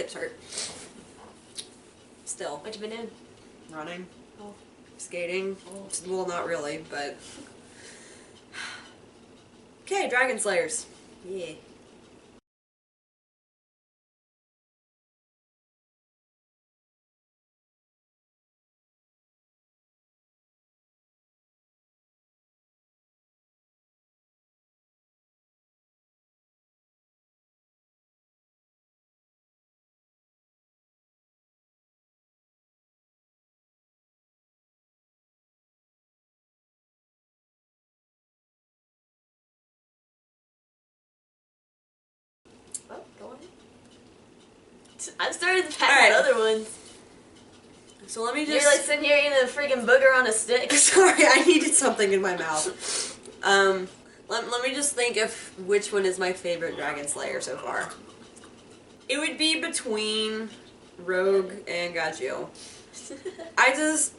hips hurt. Still. What you been doing? Running. Oh. Skating. Oh. Well, not really, but... Okay, Dragon Slayers. Yeah. Oh, go on. I started to pass out other ones. So let me just... You're like sitting here eating a freaking booger on a stick. Sorry, I needed something in my mouth. Let me just think of which one is my favorite Dragon Slayer so far. It would be between Rogue and Gajeel. As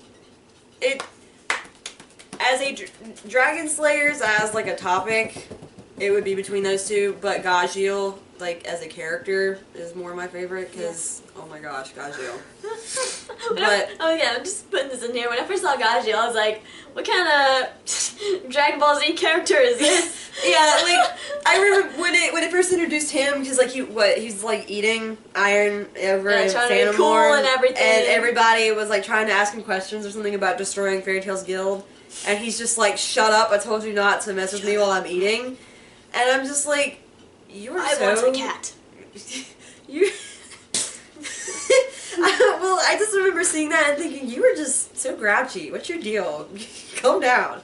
a Dragon Slayers as like a topic, it would be between those two, but Gajeel, like as a character, is more my favorite because, oh my gosh, Gajeel. But oh yeah, I'm just putting this in here. When I first saw Gajeel, I was like, what kind of Dragon Ball Z character is this? Yeah, like, I remember when it first introduced him, because like he's like eating iron over in trying to be cool Phantom and everything. And everybody was like trying to ask him questions or something about destroying Fairy Tail's guild. And he's just like, shut up, I told you not to mess with me while I'm eating. And I'm just like, you're I want a cat. You... Well, I just remember seeing that and thinking, you were just so grouchy. What's your deal? Calm down.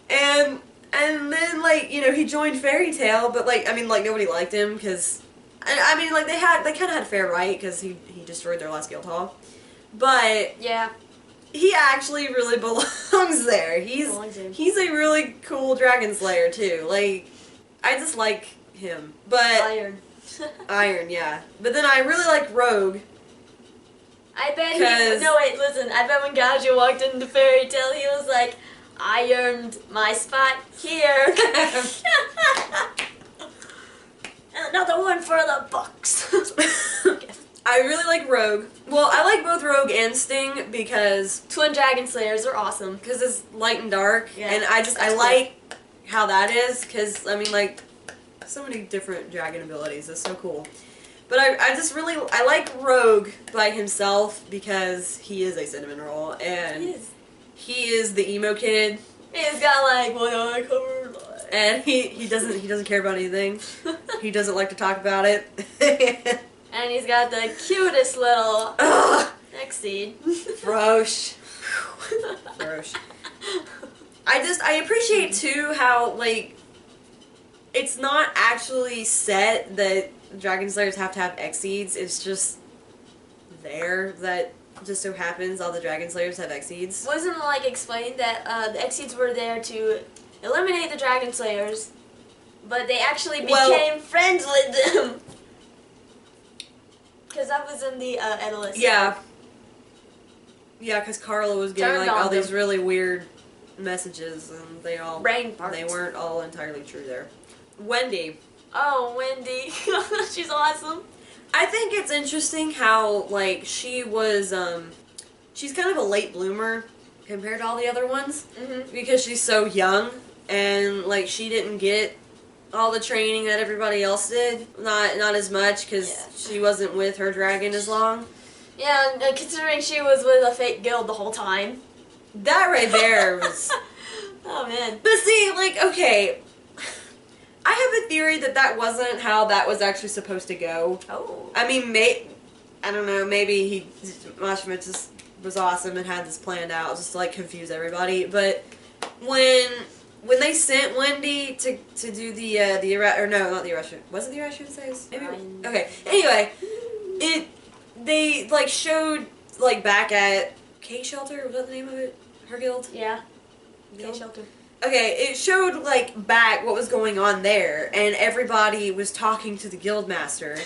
And then, like, you know, he joined Fairy Tail, but, like, I mean, like, nobody liked him, because, I mean, like, they kind of had fair right, because he destroyed their last guild hall. But... yeah. He actually really belongs there. He's a really cool Dragon Slayer, too. Like, I just like him. But... Iron. Iron, yeah. But then I really like Rogue. I bet no wait, listen, I bet when Gajeel walked into Fairy Tail, he was like, I earned my spot here. Another one for the books. I really like Rogue. Well, I like both Rogue and Sting because... Twin Dragon Slayers are awesome. Because it's light and dark. Yeah, and I like how that is, because, I mean, like, so many different dragon abilities. It's so cool. But I like Rogue by himself because he is a cinnamon roll, and he is the emo kid. He's got like one eye covered, and he doesn't care about anything. He doesn't like to talk about it. And he's got the cutest little neck seed. Frosh. Frosh. I appreciate too how, like, it's not actually set that Dragon Slayers have to have X-Seeds. It's just there that just so happens all the Dragon Slayers have X-Seeds. Wasn't like explained that the X-Seeds were there to eliminate the Dragon Slayers, but they actually became friends with them. Because that was in the Endless. Yeah. Yeah, because Carla was getting like all these really weird messages, and they weren't all entirely true there. Wendy. Oh, Wendy. She's awesome. I think it's interesting how, like, she was, she's kind of a late bloomer compared to all the other ones. Because she's so young, and, like, she didn't get all the training that everybody else did. Not as much, because she wasn't with her dragon as long. Yeah, considering she was with a fake guild the whole time. That right there was... Oh, man. But see, like, okay... I have a theory that wasn't how that was actually supposed to go. Oh. I mean, I don't know, maybe Mashima just was awesome and had this planned out just to, like, confuse everybody. But when they sent Wendy to do the or no, not the Erasure. Was it the Erasure phase? Maybe. Okay. Anyway, they, like, showed, like, back at K-Shelter, was that the name of it? Her guild? Yeah. K-Shelter. Okay, it showed, like, back what was going on there, and everybody was talking to the guildmaster,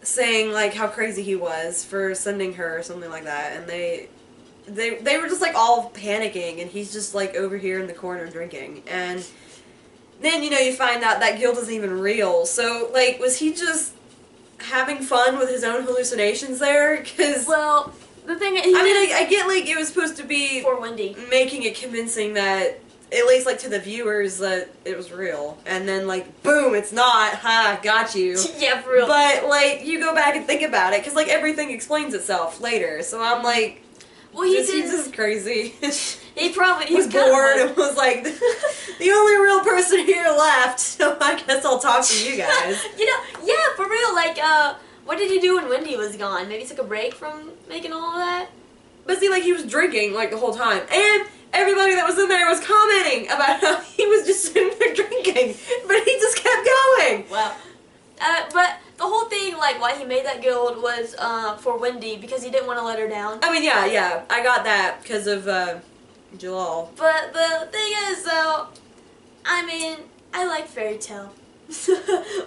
saying, like, how crazy he was for sending her or something like that, and they were just, like, all panicking, and he's just, like, over here in the corner drinking, and then, you know, you find out that guild isn't even real, so, like, was he just having fun with his own hallucinations there, because... Well, the thing is... I get, like, it was supposed to be... For Wendy. Making it convincing that, at least, like, to the viewers, that it was real. And then, like, boom, it's not. Ha, got you. Yeah, for real. But, like, you go back and think about it, because, like, everything explains itself later. So I'm like... Well, he's just crazy. He probably... was bored and was like, the only real person here left, so I guess I'll talk to you guys. Yeah, for real, like, what did he do when Wendy was gone? Maybe he took a break from making all of that? But see, like, he was drinking, like, the whole time. And everybody that was in there was commenting about how he was just sitting there drinking. But he just kept going. Wow. But the whole thing, like, why he made that guild was, for Wendy, because he didn't want to let her down. I mean, yeah, I got that because of, Jalal. But the thing is, though, I mean, I like Fairy Tale.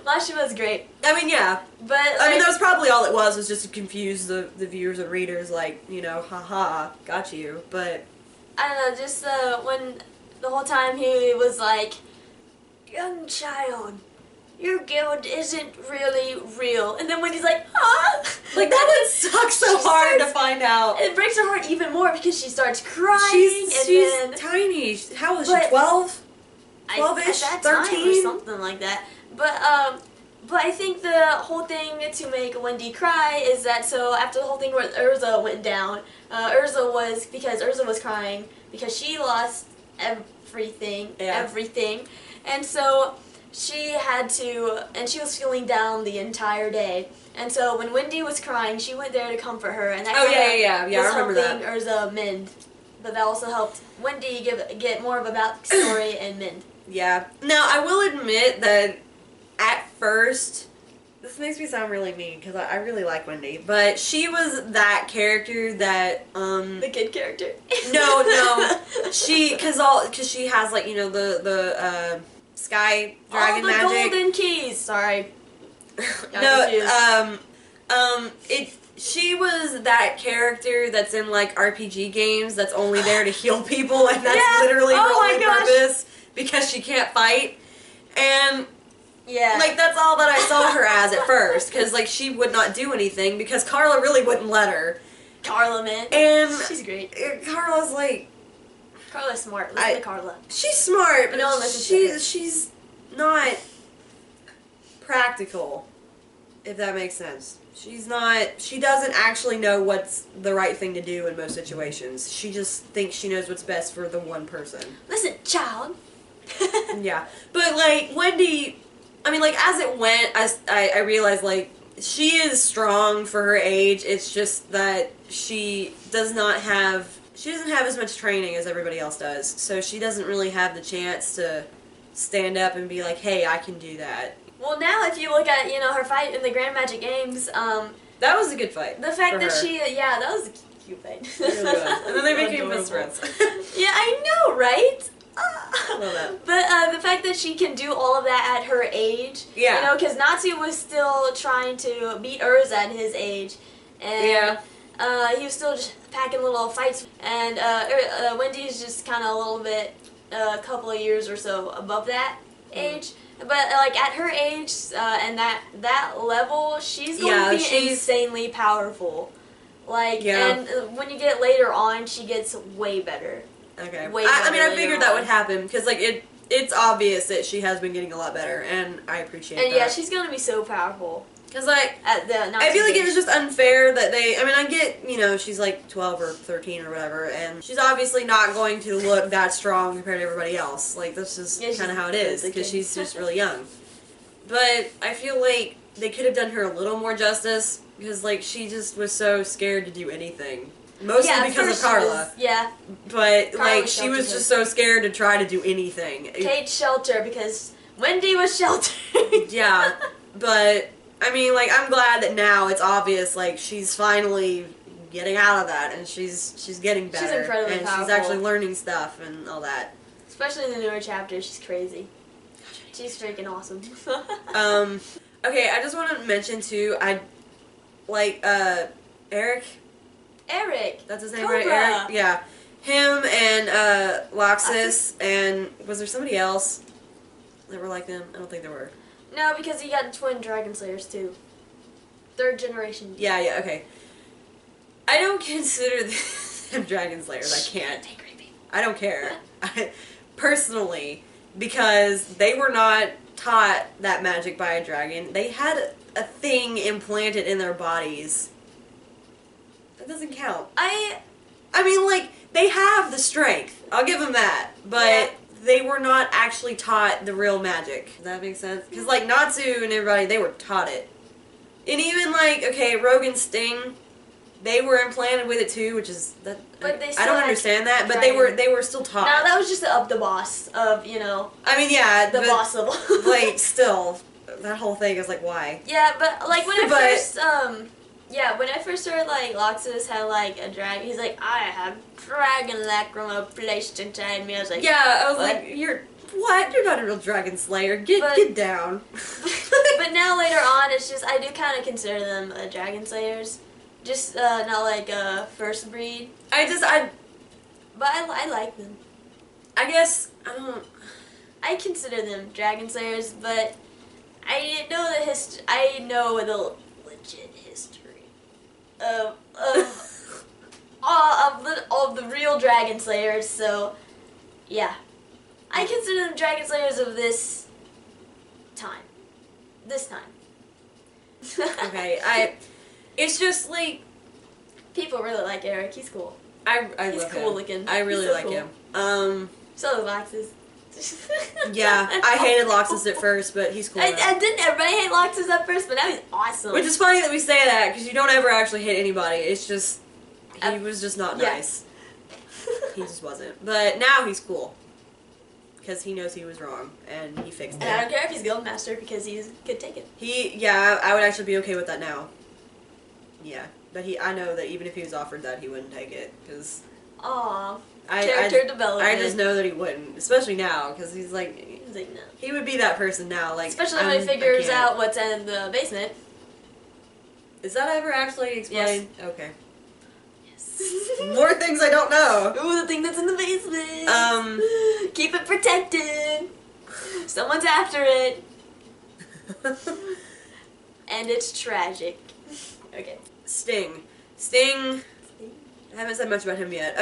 Mashima's great. I mean, yeah. But, like, I mean, that was probably all it was just to confuse the viewers and readers, like, you know, haha, got you. But... I don't know, just, when the whole time he was like, young child, your guild isn't really real. And then when he's like, huh? Like, that would suck so hard to find out. It breaks her heart even more because she starts crying. She's tiny. How old is she? 12? 12-ish? 13? Or something like that. But I think the whole thing to make Wendy cry is that, so after the whole thing where Urza went down, Urza was crying because she lost everything, and so she had to, and she was feeling down the entire day. And so when Wendy was crying, she went there to comfort her, and that I remember helping Urza mend. But that also helped Wendy get more of a backstory and mend. Yeah. Now, I will admit that at first, this makes me sound really mean because I really like Wendy, but she was that character that, The kid character? No. Because she has, like, you know, the sky dragon magic. Oh, the golden keys! Sorry. She was that character that's in, like, RPG games that's only there to heal people, and that's literally her only purpose because she can't fight. And, like, that's all that I saw her as at first, because, like, she would not do anything because Carla really wouldn't let her. Carla, man. And she's great. Carla's, like... Carla's smart. Listen to Carla. She's smart, but no one listens to her. She's not practical, if that makes sense. She doesn't actually know what's the right thing to do in most situations. She just thinks she knows what's best for the one person. Listen, child. Yeah. But, like, Wendy, I mean, like, as it went, I realized, like, she is strong for her age. It's just that she doesn't have as much training as everybody else does. So she doesn't really have the chance to stand up and be like, hey, I can do that. Well, now if you look at, you know, her fight in the Grand Magic Games, that was a good fight. The fact that that was a cute fight. It really was. And then they became best friends. Yeah, I know, right? Love that. But the fact that she can do all of that at her age, you know, because Natsu was still trying to beat Urza at his age, and he was still just packing little fights, and Wendy's just kind of a little bit, a couple of years or so above that age. But, like, at her age, and that level, she's going to be insanely powerful. Like, and when you get later on, she gets way better. Okay. I mean, I figured that would happen, because, like, it's obvious that she has been getting a lot better, and I appreciate that. And, yeah, she's going to be so powerful. Because, like, I feel like it was just unfair that I mean, I get, you know, she's like 12 or 13 or whatever, and she's obviously not going to look that strong compared to everybody else. Like, that's just kind of how it is, because she's just really young. But I feel like they could have done her a little more justice, because, like, she just was so scared to do anything. Mostly because of Carla. But, like, she was just so scared to try to do anything. Kate's shelter, because Wendy was sheltered. Yeah, but... I mean, like, I'm glad that now it's obvious, like, she's finally getting out of that, and she's getting better. She's incredibly powerful. She's actually learning stuff and all that. Especially in the newer chapters, she's crazy. She's freaking awesome. Okay, I just want to mention, too, Eric? Eric! That's his name, right? Eric? Yeah. Him and, Loxus, and was there somebody else that were like them? I don't think there were. No, because he got twin Dragon Slayers, too. Third generation. Yeah, okay. I don't consider them dragon slayers. I can't. I don't care. Personally, because they were not taught that magic by a dragon. They had a thing implanted in their bodies. That doesn't count. I mean, like, they have the strength. I'll give them that. But they were not actually taught the real magic. Does that make sense? Because, like, Natsu and everybody, they were taught it. And even, like, okay, Rogue and Sting, they were implanted with it too, which is that. But they still I don't understand that, but they were still taught. No, that was just the boss of, you know. I mean, yeah, the boss level. Like, still, that whole thing is like, why? Yeah, but like when I first heard like Loxus had like a dragon, he's like, I have dragon lacrima placed inside me. I was like, yeah, I was like, you're not a real dragon slayer. Get down. But now later on, it's just I do kind of consider them dragon slayers. Just not like first breed. But I like them. I guess I consider them dragon slayers, but I know the legit history of the real dragon slayers. So yeah, I consider them dragon slayers of this time. Okay, it's just like people really like Eric. He's cool. He's cool him. looking. I really like him. So does Loxus. Yeah, I hated Loxus at first, but he's cool. I didn't. Everybody hate Loxus at first, but now he's awesome. Which is funny that we say that because you don't ever actually hate anybody. It's just he was just not nice. He just wasn't. But now he's cool because he knows he was wrong and he fixed it. And I don't care if he's Guildmaster because he could take it. I would actually be okay with that now. Yeah, but I know that even if he was offered that, he wouldn't take it because. Aww. Character development. I just know that he wouldn't, especially now, because he's like no. He would be that person now, like. Especially when he figures out what's in the basement. Is that ever actually explained? Yes. Okay. Yes. More things I don't know. Ooh, the thing that's in the basement. Keep it protected. Someone's after it. And it's tragic. Okay. Sting. I haven't said much about him yet.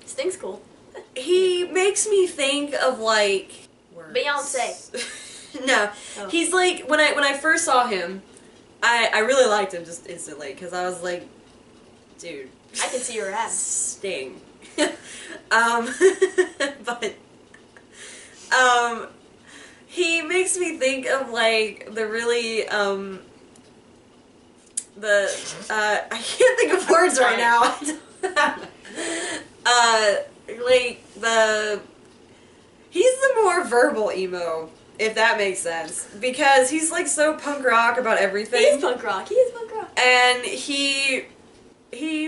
Sting's cool. He makes me think of like Beyonce. No, oh. He's like when I first saw him, I really liked him just instantly because I was like, dude, I can see your ass. Sting. But he makes me think of like the really I can't think of words right now. He's the more verbal emo, if that makes sense, because he's like so punk rock about everything. He is punk rock. And he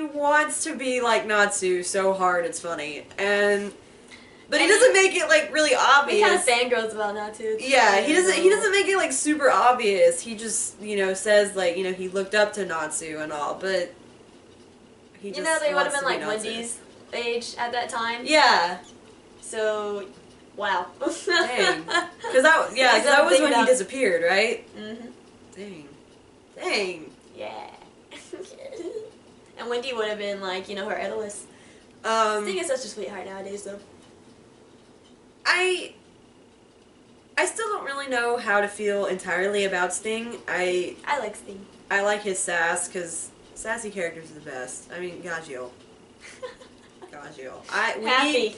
wants to be like Natsu so hard it's funny, but he doesn't make it like really obvious. He kind of fangirls about Natsu. Yeah, he doesn't make it like super obvious. He just says like he looked up to Natsu and all, but he just they would have been like Natsu. Wendy's age at that time. Yeah. So, wow. Dang. Because that was when he disappeared, right? Mhm. Dang. Yeah. And Wendy would have been like her idolist. Sting is such a sweetheart nowadays, though. I still don't really know how to feel entirely about Sting. I like Sting. I like his sass, because sassy characters are the best. I mean, Gagio. Happy.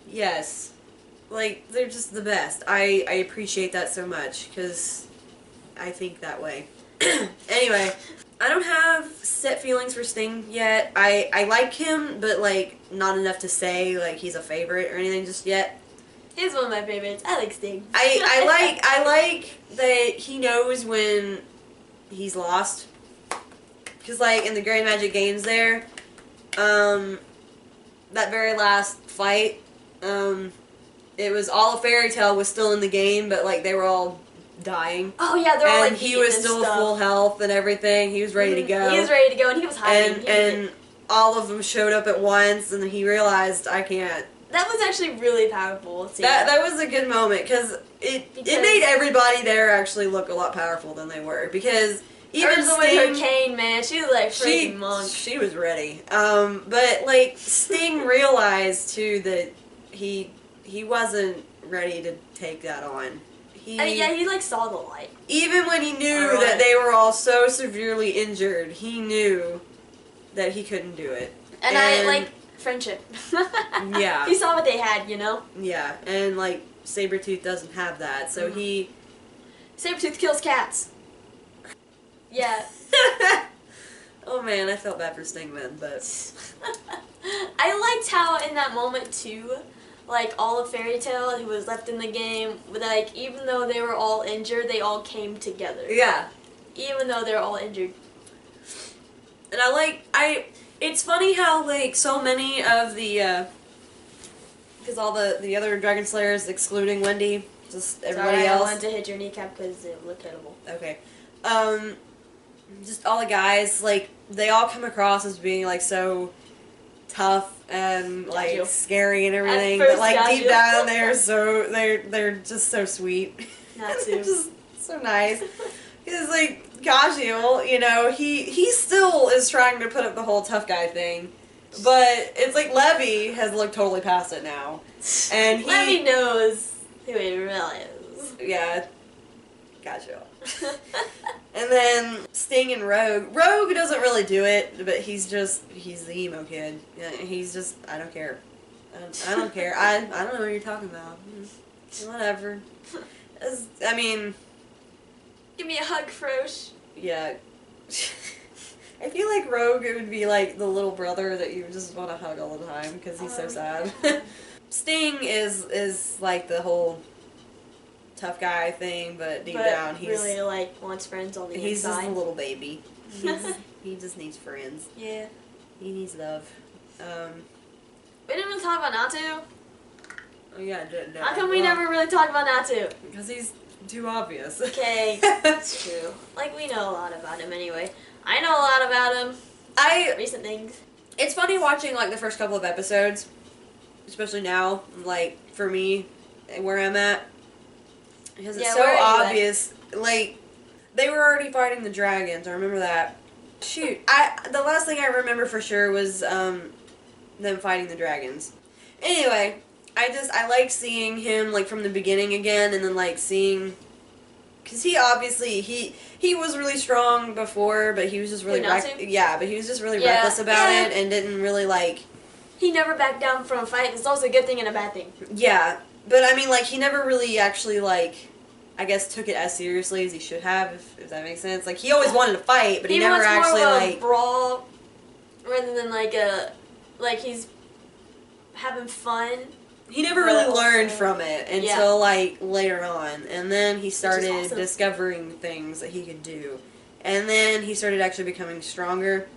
Yes. Like, they're just the best. I appreciate that so much, because I think that way. Anyway, I don't have set feelings for Sting yet. I like him, but, like, not enough to say, like, he's a favorite or anything just yet. He's one of my favorites. I like Sting. I like that he knows when he's lost. Because, like, in the Grand Magic Games there, that very last fight, it was all a fairy tale was still in the game, but, like, they were all dying. Oh, yeah, they're all, like, he was still full health and everything. He was ready to go. He was ready to go, and he was hiding. And all of them showed up at once, and he realized, I can't. That was actually really powerful. That was a good moment, because it made everybody there actually look a lot powerful than they were. Because Even Urza with her cane, man, she was like freaking monk. She was ready. But like Sting realized too that he wasn't ready to take that on. I mean, yeah, he like saw the light. Even when he knew that they were all so severely injured, he knew that he couldn't do it. And I like friendship. Yeah. He saw what they had, you know? Yeah, and like Sabretooth doesn't have that, so Sabretooth kills cats. Yeah. Oh man, I felt bad for Sting then, but I liked how in that moment too, like all of Fairy Tail who was left in the game, like even though they were all injured, they all came together. Yeah. Even though they're all injured. And it's funny how like so many of the because all the other Dragon Slayers, excluding Wendy, just everybody else. I wanted to hit your kneecap because it looked terrible. Okay. Just all the guys, like, they all come across as being, like, so tough and, like, scary and everything. But, like, deep down they're just so sweet. They're just so nice. Because, like, Gajil, you know, he still is trying to put up the whole tough guy thing. But it's like Levy has looked totally past it now. And Levy knows who he really is. Yeah. Gotcha. And then Sting and Rogue. Rogue doesn't really do it, but he's the emo kid. Yeah, he's just, I don't care. I don't care. I don't know what you're talking about. Whatever. I mean... Give me a hug, Frosh. Yeah. I feel like Rogue would be like the little brother that you just want to hug all the time because he's so sad. Sting is like the whole tough guy thing, but deep down he's really like wants friends on the inside. He's just a little baby. He just needs friends. Yeah. He needs love. We didn't really talk about Natu. Oh yeah. How come we never really talked about Natu? Because he's too obvious. Okay, that's true. Like we know a lot about him anyway. I know a lot about him. Recent things. It's funny watching like the first couple of episodes, especially now, like for me, where I'm at, because it's so obvious. Like they were already fighting the dragons. I remember that. Shoot, the last thing I remember for sure was them fighting the dragons. Anyway, I like seeing him like from the beginning again, and then like seeing. Because he obviously, he was really strong before, but he was just really, but he was just really reckless about it and didn't really, like... He never backed down from a fight. It's also a good thing and a bad thing. Yeah, but I mean, like, he never really actually, like, I guess took it as seriously as he should have, if that makes sense. Like, he always wanted to fight, but he never actually, more of like... a brawl rather than, like, he's having fun. He never really learned from it until, like, later on. And then he started discovering things that he could do. And then he started actually becoming stronger.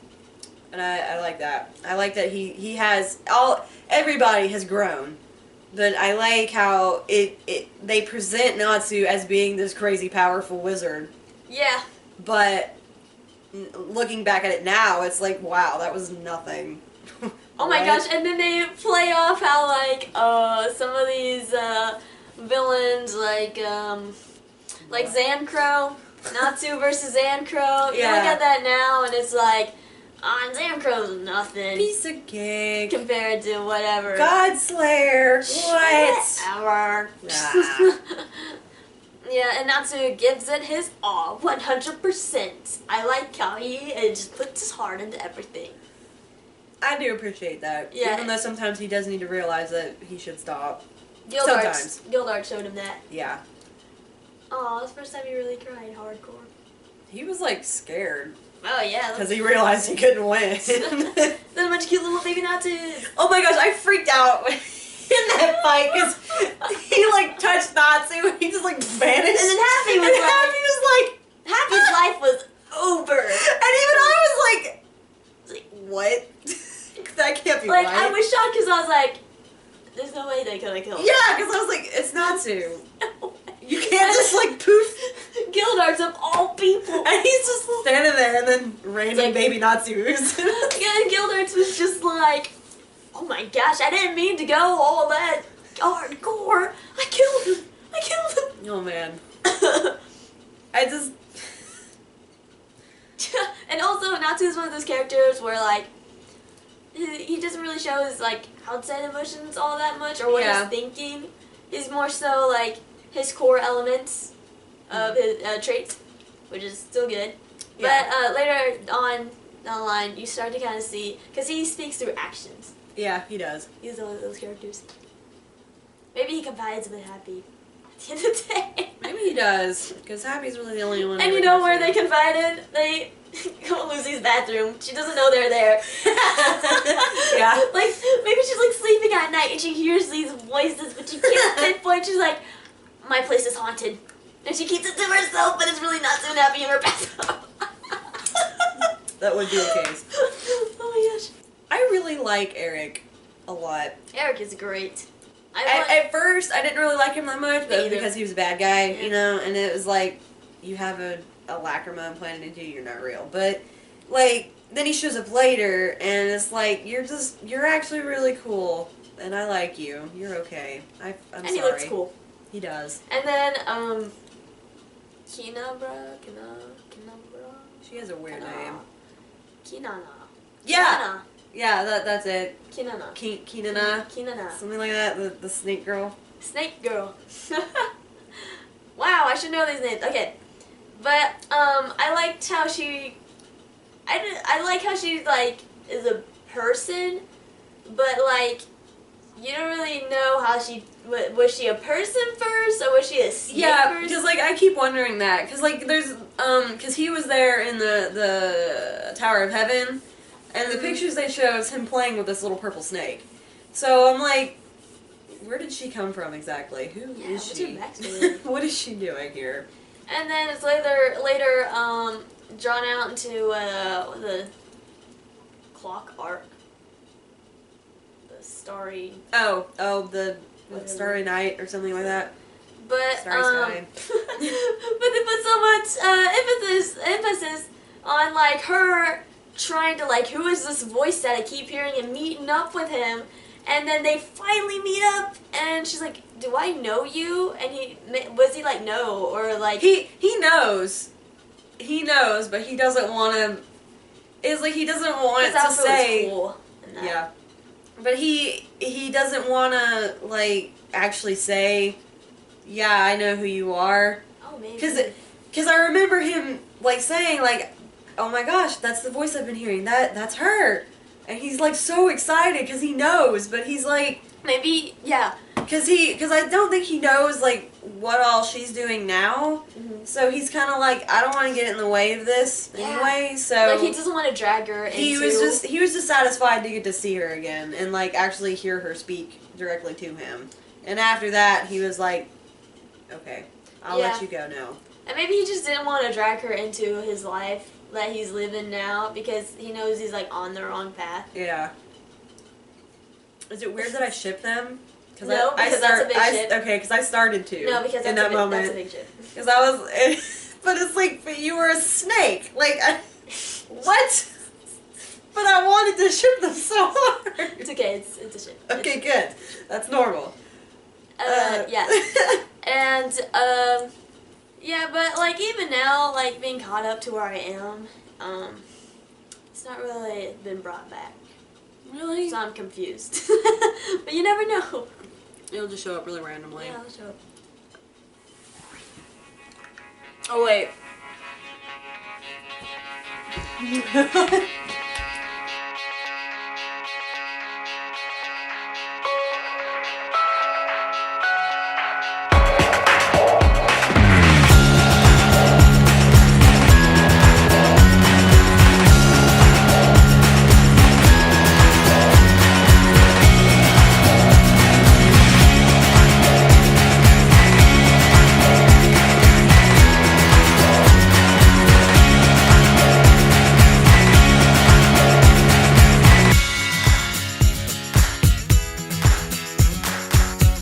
And I like that. I like that he has... Everybody has grown. But I like how they present Natsu as being this crazy powerful wizard. Yeah. But looking back at it now, it's like, wow, that was nothing. Oh my gosh, and then they play off how, like, some of these, villains, like Zancrow, Natsu versus Zancrow. You look at that now, and it's like, Zancrow's nothing. Piece of cake. Compared to whatever. Godslayer. What? Whatever. Yeah, and Natsu gives it his all, 100%. I like how he just puts his heart into everything. I do appreciate that. Yeah. Even though sometimes he does need to realize that he should stop. Gildart showed him that. Yeah. Oh, it's the first time he really cried hardcore. He was like scared. Oh yeah. Because he realized he couldn't win. Then a bunch of cute little baby Natsus. Oh my gosh, I freaked out in that fight because he like touched Natsu and he just like vanished. And then Happy was Happy's life was over. And even I was like, what? That can't be right. I was shocked because I was like, there's no way they could have killed him. Yeah, because I was like, it's Natsu. You can't just like poof. Gildart's of all people. And he's just standing there and then random baby Natsus. Yeah, and Gildart's was just like, oh my gosh, I didn't mean to go all that hardcore. I killed him. Oh man. parts where like he doesn't really show his like outside emotions all that much or what he's thinking. He's more so like his core elements of his traits, which is still good. Yeah. But later on down the line, you start to kind of see, because he speaks through actions. Yeah, he does. He's one of those characters. Maybe he confides with Happy at the end of the day. Maybe he does, because Happy's really the only one. And you know where they confided? They go to Lucy's bathroom. She doesn't know they're there. Yeah. Like, maybe she's like sleeping at night and she hears these voices, but she can't pinpoint. She's like, my place is haunted. And she keeps it to herself, but it's really not so happy in her bathroom. That would be the case. Oh my gosh. I really like Eric a lot. Eric is great. At first, I didn't really like him that much, but it was because he was a bad guy, you know, and it was like, you have a lacrima implanted into you, you're not real. But, like, then he shows up later, and it's like, you're actually really cool, and I like you. You're okay. I'm sorry. And he looks cool. He does. And then, Kinabra? She has a weird name. Kinana. Yeah! Yeah, that's it. Kinana. Kinana. Something like that, the snake girl. Snake girl. Wow, I should know these names. Okay. But, I liked how she... I like how she, like, is a person, but, like, you don't really know how she... Was she a person first, or was she a snake first? Because, like, I keep wondering that. Because, like, there's... Because he was there in the Tower of Heaven, and the pictures they show is him playing with this little purple snake. So I'm like, where did she come from exactly? Who is she? What is she doing here? And then it's later drawn out into the clock arc. The starry... the Starry Night or something like that. But, Starry Sky. but they put so much emphasis on, like, her trying to, like, who is this voice that I keep hearing, and meeting up with him, and then they finally meet up, and she's like, do I know you? And was he like, no, or like... He knows. He knows, but he doesn't want to... It's like he doesn't want to say... Cool yeah. But he doesn't want to, like, actually say, yeah, I know who you are. Oh, maybe. Because I remember him, like, saying, like, oh my gosh, that's the voice I've been hearing. That's her. And he's, like, so excited because he knows, but he's, like... Maybe, yeah. Because I don't think he knows, like, what all she's doing now. Mm-hmm. So he's kind of like, I don't want to get in the way of this anyway, so... Like, he doesn't want to drag her into... He was just satisfied to get to see her again and, like, actually hear her speak directly to him. And after that, he was like, okay, I'll let you go now. And maybe he just didn't want to drag her into his life that he's living now because he knows he's, like, on the wrong path. Yeah. Is it weird that I ship them? No, because that's a big ship. Okay, because I started to. No, because in that moment. That's a big ship. Because I was... But it's like, but you were a snake. Like, what? But I wanted to ship them so hard. It's okay, it's a ship. Okay, good. That's normal. Yeah. And, yeah, but, like, even now, like, being caught up to where I am, it's not really been brought back. Really? So I'm confused. But you never know. It'll just show up really randomly. Yeah, it'll show up. Oh, wait.